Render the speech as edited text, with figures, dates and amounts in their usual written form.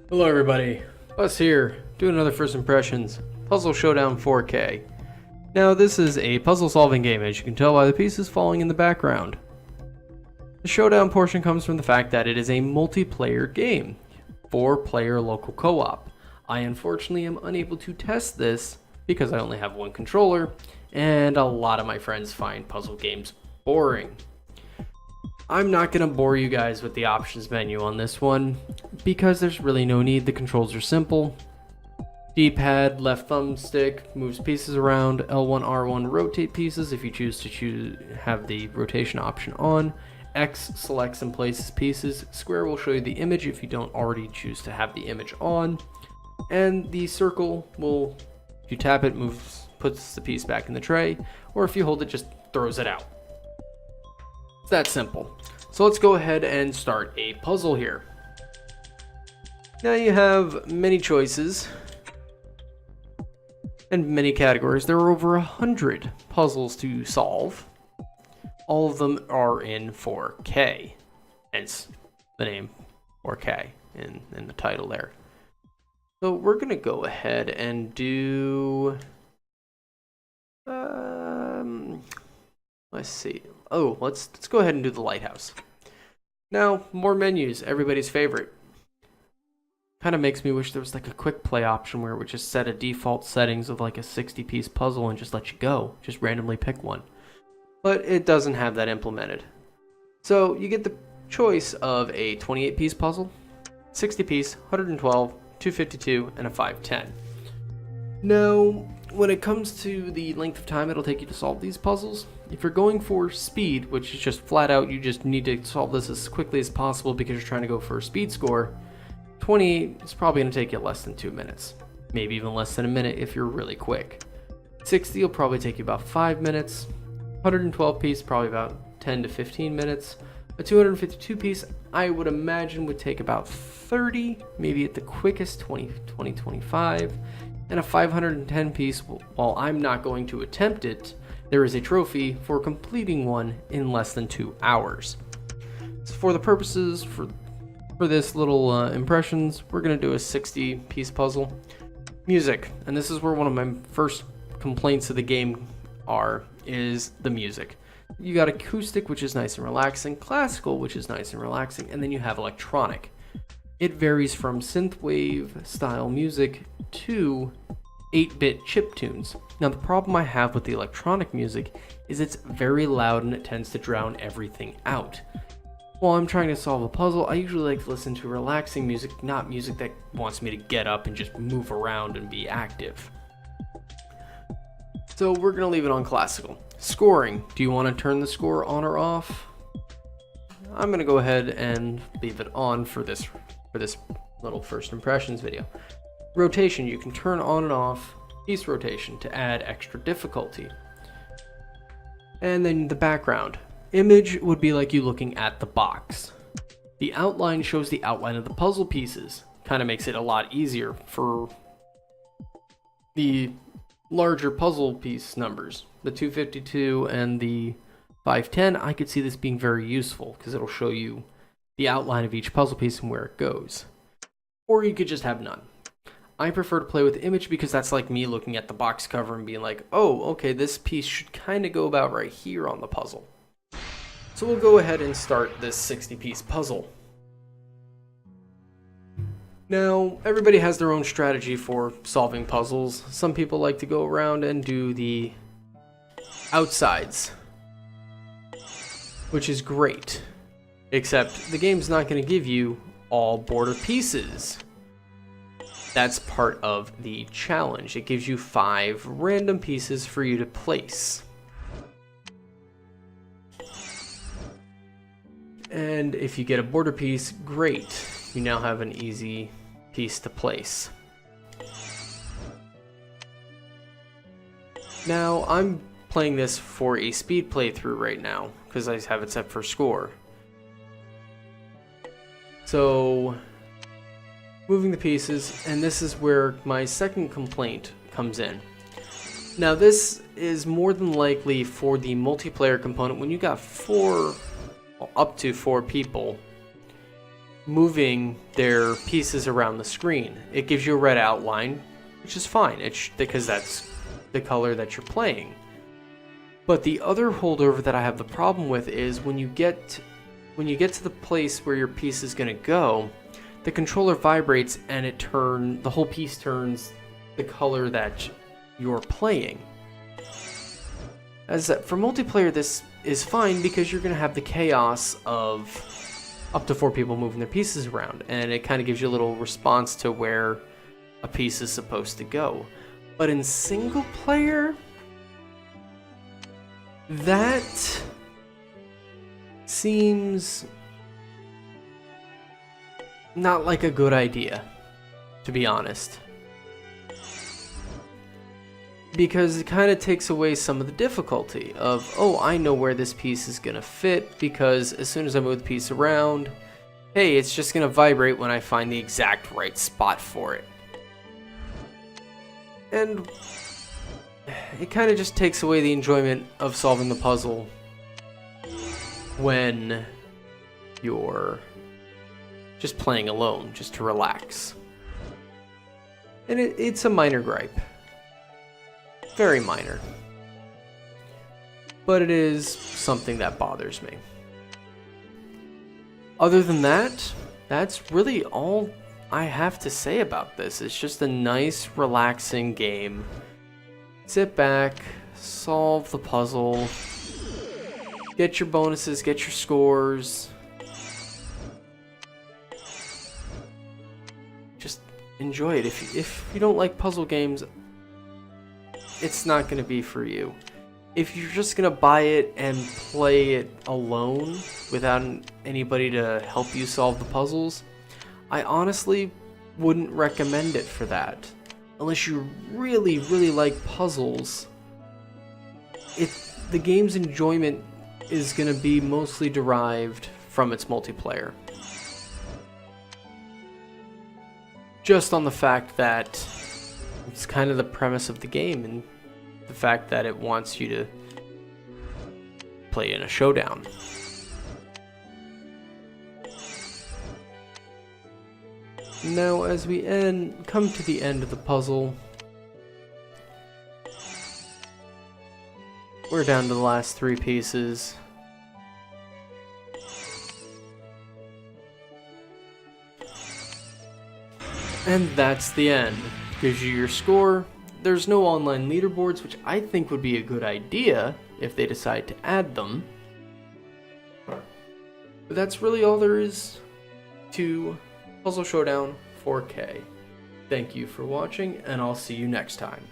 Hello everybody, Bus here, doing another First Impressions, Puzzle Showdown 4K. Now this is a puzzle solving game, as you can tell by the pieces falling in the background. The Showdown portion comes from the fact that it is a multiplayer game, 4-player local co-op. I unfortunately am unable to test this because I only have one controller, and a lot of my friends find puzzle games boring. I'm not going to bore you guys with the options menu on this one, because there's really no need. The controls are simple. D-pad, left thumbstick, moves pieces around. L1, R1, rotate pieces if you choose to have the rotation option on. X selects and places pieces. Square will show you the image if you don't already choose to have the image on. And the circle will, if you tap it, puts the piece back in the tray, or if you hold it, just throws it out. It's that simple. So let's go ahead and start a puzzle here. Now you have many choices and many categories. There are over 100 puzzles to solve. All of them are in 4K, hence the name 4K in the title there. So we're gonna go ahead and do let's see. Oh, let's go ahead and do the lighthouse. Now, more menus, everybody's favorite. Kind of makes me wish there was like a quick play option where it would just set a default settings of like a 60-piece puzzle and just let you go. Just randomly pick one. But it doesn't have that implemented. So you get the choice of a 28-piece puzzle, 60-piece, 112, 252, and a 510. Now, when it comes to the length of time it'll take you to solve these puzzles, if you're going for speed, which is just flat out, you just need to solve this as quickly as possible because you're trying to go for a speed score, 28 is probably going to take you less than 2 minutes. Maybe even less than a minute if you're really quick. 60 will probably take you about 5 minutes. 112 piece, probably about 10 to 15 minutes. A 252 piece, I would imagine would take about 30, maybe at the quickest 25. And a 510 piece, while I'm not going to attempt it, there is a trophy for completing one in less than 2 hours. So for the purposes for this little impressions, we're going to do a 60-piece puzzle. Music, and this is where one of my first complaints of the game is the music. You got acoustic, which is nice and relaxing, classical, which is nice and relaxing, and then you have electronic. It varies from synthwave style music to 8-bit chiptunes. Now the problem I have with the electronic music is it's very loud and it tends to drown everything out. While I'm trying to solve a puzzle, I usually like to listen to relaxing music, not music that wants me to get up and just move around and be active. So we're going to leave it on classical. Scoring, do you want to turn the score on or off? I'm going to go ahead and leave it on for this little first impressions video. Rotation, you can turn on and off piece rotation to add extra difficulty. And then the background. Image would be like you looking at the box. The outline shows the outline of the puzzle pieces. Kind of makes it a lot easier for the larger puzzle piece numbers. The 252 and the 510, I could see this being very useful because it'll show you the outline of each puzzle piece and where it goes. Or you could just have none. I prefer to play with the image because that's like me looking at the box cover and being like, oh, okay, this piece should kind of go about right here on the puzzle. So we'll go ahead and start this 60-piece puzzle. Now, everybody has their own strategy for solving puzzles. Some people like to go around and do the outsides, which is great. Except the game's not going to give you all border pieces. That's part of the challenge. It gives you 5 random pieces for you to place. And if you get a border piece, great. You now have an easy piece to place. Now, I'm playing this for a speed playthrough right now because I have it set for score. So, moving the pieces, and this is where my second complaint comes in. Now, this is more than likely for the multiplayer component when you got up to 4 people. moving their pieces around the screen. It gives you a red outline, which is fine. It's because that's the color that you're playing. But the other holdover that I have the problem with is when you get to the place where your piece is going to go, the controller vibrates and the whole piece turns the color that you're playing. For multiplayer, this is fine because you're going to have the chaos of up to 4 people moving their pieces around, and it kind of gives you a little response to where a piece is supposed to go. But in single player, that seems not like a good idea, to be honest. Because it kind of takes away some of the difficulty of, oh, I know where this piece is going to fit, because as soon as I move the piece around, hey, it's just going to vibrate when I find the exact right spot for it. And it kind of just takes away the enjoyment of solving the puzzle when you're just playing alone, just to relax. And it's a minor gripe. Very minor. But it is something that bothers me. Other than that, that's really all I have to say about this. It's just a nice, relaxing game. Sit back, solve the puzzle, get your bonuses, get your scores. Just enjoy it. If you don't like puzzle games, it's not going to be for you. If you're just going to buy it and play it alone without anybody to help you solve the puzzles, I honestly wouldn't recommend it for that. Unless you really, really like puzzles, the game's enjoyment is going to be mostly derived from its multiplayer. Just on the fact that it's kind of the premise of the game, and the fact that it wants you to play in a showdown. Now, as we come to the end of the puzzle, we're down to the last 3 pieces. And that's the end. Gives you your score. There's no online leaderboards, which I think would be a good idea if they decide to add them. But that's really all there is to Puzzle Showdown 4K. Thank you for watching, and I'll see you next time.